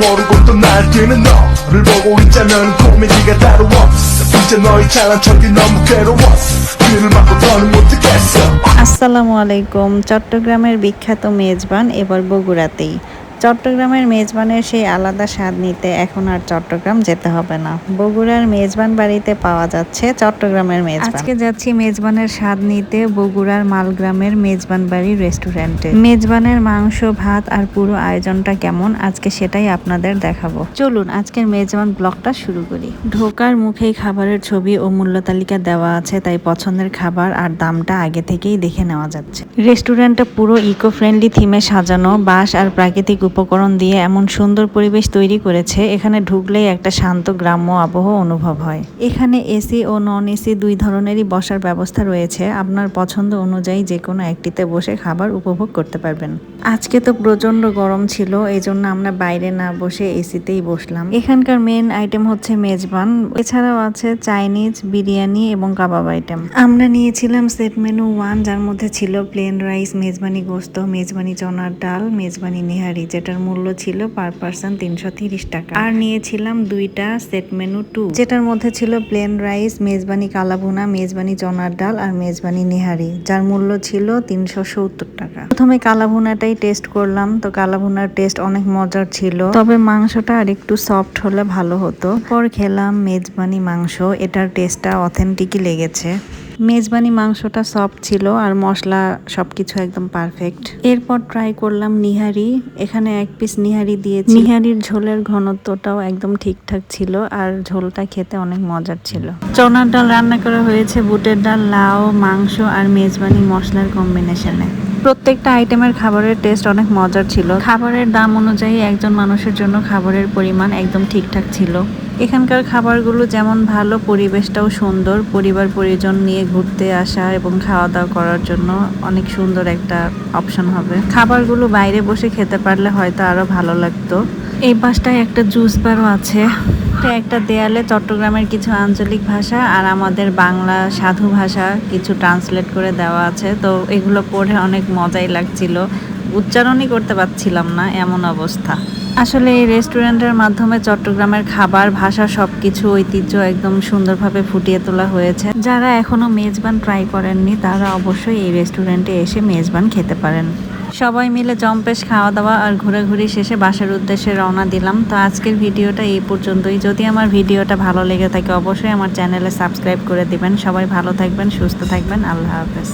모르고 또 날뛰는 너를 보고 있자면 코미디가 따로 없어 이제 너의 찬란 척이 너무 괴로웠어 귀를 막고 더는 못 듣겠어 আসসালামু আলাইকুম। চট্টগ্রামের বিখ্যাত মেজবান এবার বগুড়াতেই। চট্টগ্রামের মেজবানের সেই আলাদা স্বাদ নিতে এখন আর চট্টগ্রাম যেতে হবে না, বগুড়ার মেজবান বাড়িতে পাওয়া যাচ্ছে চট্টগ্রামের মেজবান। আজকে যাচ্ছি মেজবানের স্বাদ নিতে বগুড়ার মালগ্রামের মেজবান বাড়ি রেস্টুরেন্টে। মেজবানের মাংস, ভাত আর পুরো আয়োজনটা কেমন আজকে সেটাই আপনাদের দেখাবো। চলুন আজকের মেজবান ব্লগটা শুরু করি। ঢোকার মুখেই খাবারের ছবি ও মূল্য তালিকা দেওয়া আছে, তাই পছন্দের খাবার আর দামটা আগে থেকেই দেখে নেওয়া যাচ্ছে। রেস্টুরেন্টটা পুরো ইকো ফ্রেন্ডলি থিমে সাজানো, বাঁশ আর প্রাকৃতিক উপকরণ দিয়ে এমন সুন্দর পরিবেশ তৈরি করেছে, এখানে ঢুকলেই একটা শান্ত গ্রাম্য আবহ অনুভব হয়। এখানে এসি ও নন এসি দুই ধরনেরই বসার ব্যবস্থা রয়েছে, আপনার পছন্দ অনুযায়ী যে কোনো একটিতে বসে খাবার উপভোগ করতে পারবেন। আজকে তো প্রচন্ড গরম ছিল, এই জন্য আমরা বাইরে না বসে এসিতেই বসলাম। এখানকার মেন আইটেম হচ্ছে মেজবান, এছাড়াও আছে চাইনিজ, বিরিয়ানি এবং কাবাব আইটেম। আমরা নিয়েছিলাম সেট মেনু 1, যার মধ্যে ছিল প্লেন রাইস, মেজবানি গোস্ত, মেজবানি চনার ডাল, মেজবানি নিহারি, যেটার মূল্য ছিল পার পার্সন 330 টাকা। আর নিয়েছিলাম দুইটা সেট মেনু 2, যেটার মধ্যে ছিল প্লেন রাইস, মেজবানি কালাভুনা, মেজবানি চনার ডাল আর মেজবানি নিহারি, যার মূল্য ছিল 370 টাকা। প্রথমে কালাভুনাটাই টেস্ট করলাম, তো কালাভুনার টেস্ট অনেক মজার ছিল, তবে মাংসটা আর একটু সফট হলে ভালো হতো। পর খেলাম মেজবানি মাংস, এটার টেস্টটা অথেন্টিকই লেগেছে। মেজবানি মাংসটা সফট ছিল আর মশলা সবকিছু একদম পারফেক্ট। এরপর ট্রাই করলাম নিহারি, এখানে 1 পিস নিহারি দিয়েছি। নিহারির ঝোলের ঘনত্বটাও একদম ঠিকঠাক ছিল আর ঝোলটা খেতে অনেক মজার ছিল। চনার ডাল রান্না করা হয়েছে বুটের ডাল, লাউ, মাংস আর মেজবানি মশলার কম্বিনেশনে। প্রত্যেকটা আইটেমের খাবারের টেস্ট অনেক মজার ছিল। খাবারের দাম অনুযায়ী একজন মানুষের জন্য খাবারের পরিমাণ একদম ঠিকঠাক ছিল। এখানকার খাবারগুলো যেমন ভালো, পরিবেশটাও সুন্দর, পরিবার পরিজন নিয়ে ঘুরতে আসা এবং খাওয়া দাওয়া করার জন্য অনেক সুন্দর একটা অপশন হবে। খাবারগুলো বাইরে বসে খেতে পারলে হয়তো আরো ভালো লাগতো। এই পাশটায় একটা জুস বারও আছে। একটা দেয়ালে চট্টগ্রামের কিছু আঞ্চলিক ভাষা আর আমাদের বাংলা সাধু ভাষা কিছু ট্রান্সলেট করে দেওয়া আছে, তো এগুলো পড়ে অনেক মজাই লাগছিল, উচ্চারণই করতে পারছিলাম না, এমন অবস্থা। আসলে এই রেস্টুরেন্টের মাধ্যমে চট্টগ্রামের খাবার, ভাষা সবকিছু ঐতিহ্য একদম সুন্দরভাবে ফুটিয়ে তোলা হয়েছে। যারা এখনো মেজবান ট্রাই করেননি তারা অবশ্যই এই রেস্টুরেন্টে এসে মেজবান খেতে পারেন। সবাই মিলে জম্পেশ খাওয়া দাওয়া আর ঘোরাঘুরি শেষে বাসার উদ্দেশ্যে রওনা দিলাম। তো আজকের ভিডিওটা এই পর্যন্তই। যদি আমার ভিডিওটা ভালো লেগে থাকে অবশ্যই আমার চ্যানেলে সাবস্ক্রাইব করে দিবেন। সবাই ভালো থাকবেন, সুস্থ থাকবেন, আল্লাহ হাফেজ।